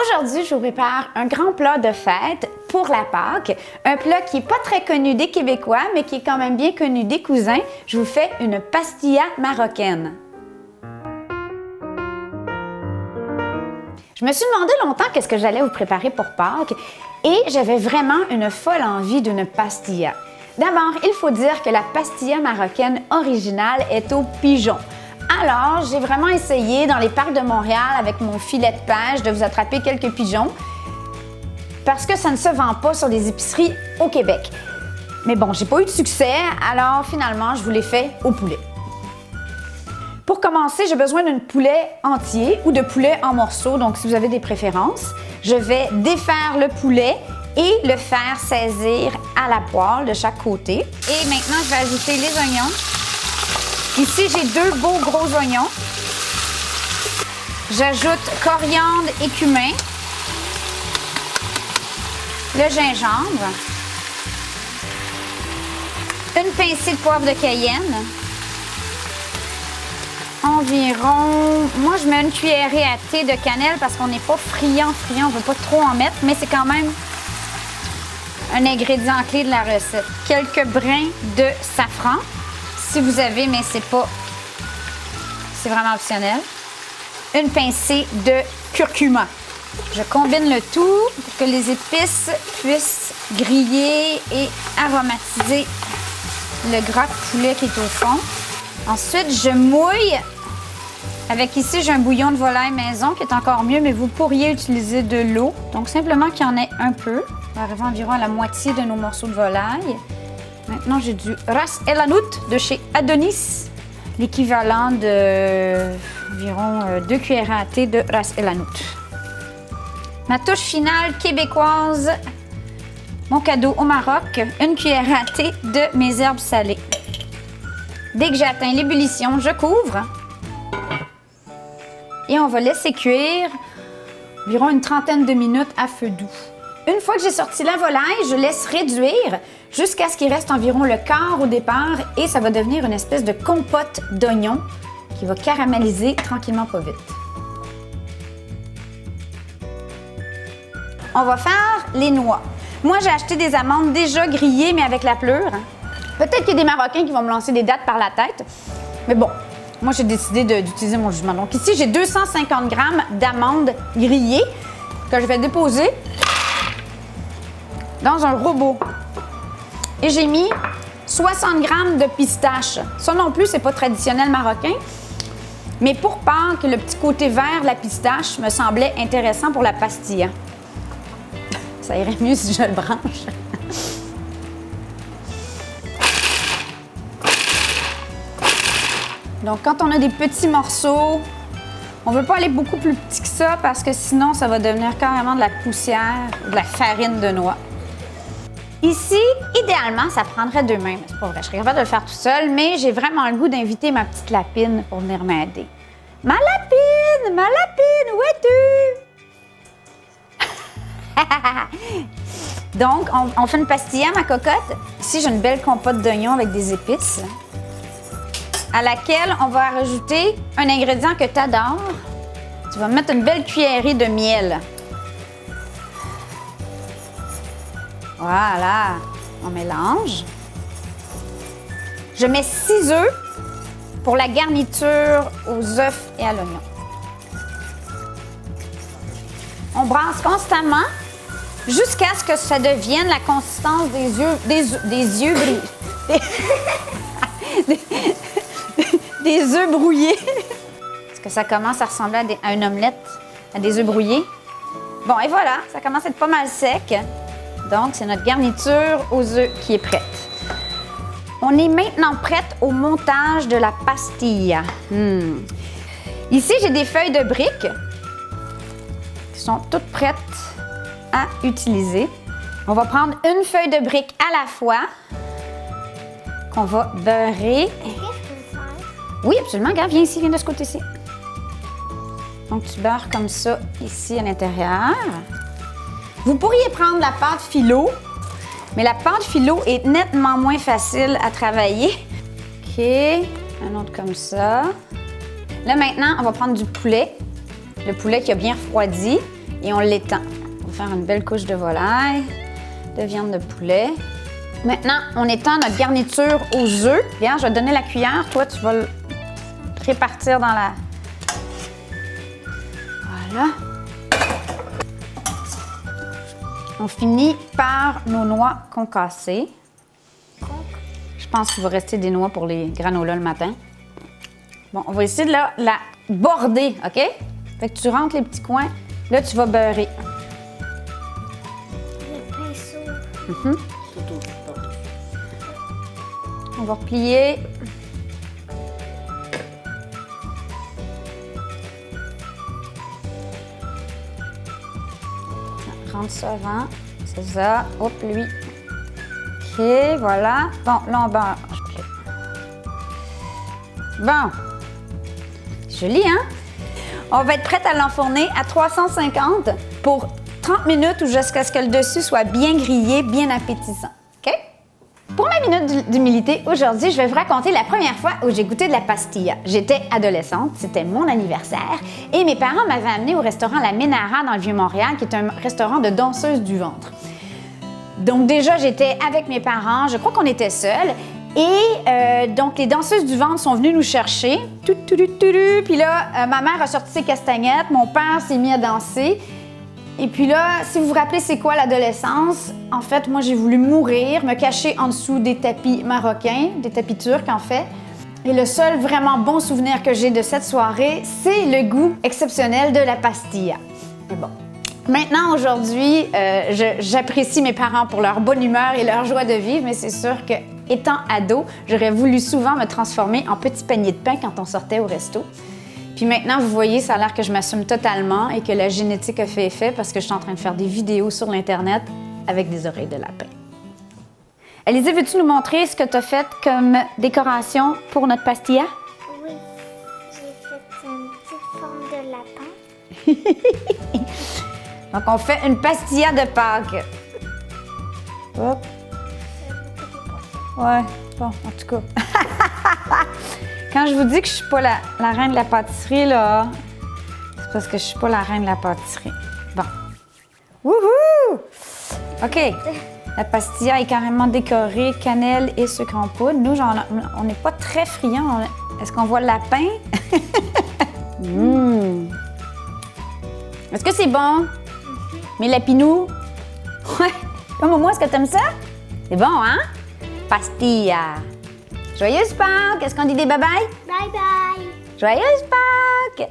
Aujourd'hui, je vous prépare un grand plat de fête pour la Pâques. Un plat qui n'est pas très connu des Québécois, mais qui est quand même bien connu des cousins. Je vous fais une pastilla marocaine. Je me suis demandé longtemps qu'est-ce que j'allais vous préparer pour Pâques et j'avais vraiment une folle envie d'une pastilla. D'abord, il faut dire que la pastilla marocaine originale est au pigeon. Alors, j'ai vraiment essayé dans les parcs de Montréal avec mon filet de pêche de vous attraper quelques pigeons parce que ça ne se vend pas sur les épiceries au Québec. Mais bon, j'ai pas eu de succès, alors finalement, je vous l'ai fait au poulet. Pour commencer, j'ai besoin d'un poulet entier ou de poulet en morceaux, donc si vous avez des préférences. Je vais défaire le poulet et le faire saisir à la poêle de chaque côté. Et maintenant, je vais ajouter les oignons. Ici, j'ai 2 beaux gros oignons. J'ajoute coriandre et cumin, le gingembre, une pincée de poivre de Cayenne, environ, moi je mets une cuillerée à thé de cannelle parce qu'on n'est pas friand, on ne veut pas trop en mettre, mais c'est quand même un ingrédient clé de la recette. Quelques brins de safran. Si vous avez, mais c'est vraiment optionnel. Une pincée de curcuma. Je combine le tout pour que les épices puissent griller et aromatiser le gras de poulet qui est au fond. Ensuite, je mouille avec ici, j'ai un bouillon de volaille maison qui est encore mieux, mais vous pourriez utiliser de l'eau. Donc, simplement qu'il y en ait un peu. On va arriver environ à la moitié de nos morceaux de volaille. Maintenant, j'ai du ras el hanout de chez Adonis, l'équivalent de environ 2 cuillerées à thé de ras el hanout. Ma touche finale québécoise, mon cadeau au Maroc, une cuillerée à thé de mes herbes salées. Dès que j'ai atteint l'ébullition, je couvre et on va laisser cuire environ une trentaine de minutes à feu doux. Une fois que j'ai sorti la volaille, je laisse réduire jusqu'à ce qu'il reste environ le quart au départ et ça va devenir une espèce de compote d'oignons qui va caraméliser tranquillement pas vite. On va faire les noix. Moi, j'ai acheté des amandes déjà grillées, mais avec la pleure. Peut-être qu'il y a des Marocains qui vont me lancer des dattes par la tête, mais bon, moi, j'ai décidé d'utiliser mon jugement. Donc ici, j'ai 250 g d'amandes grillées que je vais déposer dans un robot. Et j'ai mis 60 g de pistaches. Ça non plus, c'est pas traditionnel marocain. Mais pour Pâques, le petit côté vert de la pistache me semblait intéressant pour la pastilla. Ça irait mieux si je le branche. Donc, quand on a des petits morceaux, on ne veut pas aller beaucoup plus petit que ça parce que sinon, ça va devenir carrément de la poussière, de la farine de noix. Ici, idéalement, ça prendrait 2 mains. C'est pas vrai, je serais capable de le faire tout seul, mais j'ai vraiment le goût d'inviter ma petite lapine pour venir m'aider. Ma lapine, où es-tu? Donc, on fait une pastilla, ma cocotte. Ici, j'ai une belle compote d'oignons avec des épices à laquelle on va rajouter un ingrédient que tu adores. Tu vas mettre une belle cuillerée de miel. Voilà, on mélange. Je mets 6 œufs pour la garniture aux œufs et à l'oignon. On brasse constamment jusqu'à ce que ça devienne la consistance des œufs brouillés. Est-ce que ça commence à ressembler à une omelette, à des œufs brouillés? Bon, et voilà, ça commence à être pas mal sec. Donc, c'est notre garniture aux œufs qui est prête. On est maintenant prête au montage de la pastilla. Ici, j'ai des feuilles de briques qui sont toutes prêtes à utiliser. On va prendre une feuille de brique à la fois qu'on va beurrer. Oui, absolument. Regarde, viens ici, viens de ce côté-ci. Donc, tu beurres comme ça ici à l'intérieur. Vous pourriez prendre la pâte phyllo, mais la pâte phyllo est nettement moins facile à travailler. OK, un autre comme ça. Là, maintenant, on va prendre du poulet. Le poulet qui a bien refroidi. et on l'étend. On va faire une belle couche de volaille, de viande de poulet. Maintenant, on étend notre garniture aux œufs. Bien, je vais te donner la cuillère. Toi, tu vas le répartir dans la... Voilà. On finit par nos noix concassées. Je pense qu'il va rester des noix pour les granolas le matin. Bon, on va essayer de la border, OK? Fait que tu rentres les petits coins. Là, tu vas beurrer. Le pinceau. On va replier. Rentre ça avant. C'est ça. Hop, lui. OK, voilà. Bon, là, on beurre. Bon. Joli, hein? On va être prête à l'enfourner à 350 pour 30 minutes ou jusqu'à ce que le dessus soit bien grillé, bien appétissant. OK? Pour ma minute d'humilité, aujourd'hui, je vais vous raconter la première fois où j'ai goûté de la pastilla. J'étais adolescente, c'était mon anniversaire, et mes parents m'avaient amenée au restaurant La Ménara dans le Vieux-Montréal, qui est un restaurant de danseuses du ventre. Donc déjà, j'étais avec mes parents, je crois qu'on était seuls, et donc les danseuses du ventre sont venues nous chercher. Puis là, ma mère a sorti ses castagnettes, mon père s'est mis à danser. Et puis là, si vous vous rappelez c'est quoi l'adolescence, en fait, moi j'ai voulu mourir, me cacher en dessous des tapis marocains, des tapis turcs en fait. Et le seul vraiment bon souvenir que j'ai de cette soirée, c'est le goût exceptionnel de la pastilla. Mais bon. Maintenant, aujourd'hui, j'apprécie mes parents pour leur bonne humeur et leur joie de vivre, mais c'est sûr que, étant ado, j'aurais voulu souvent me transformer en petit panier de pain quand on sortait au resto. Puis maintenant, vous voyez, ça a l'air que je m'assume totalement et que la génétique a fait effet parce que je suis en train de faire des vidéos sur l'Internet avec des oreilles de lapin. Alizée, veux-tu nous montrer ce que tu as fait comme décoration pour notre pastilla? Oui, j'ai fait une petite forme de lapin. Donc, on fait une pastilla de Pâques. Hop. Ouais, bon, en tout cas. Quand je vous dis que je suis pas la reine de la pâtisserie, là, c'est parce que je suis pas la reine de la pâtisserie. Bon. Wouhou! OK. La pastilla est carrément décorée, cannelle et sucre en poudre. Nous, on n'est pas très friands. Est-ce qu'on voit le lapin? Est-ce que c'est bon? Mes lapinous? Ouais. Comme moi, est-ce que t'aimes ça? C'est bon, hein? Pastilla. Joyeuse Pâques! Est-ce qu'on dit des bye-bye? Bye bye! Joyeuse Pâques!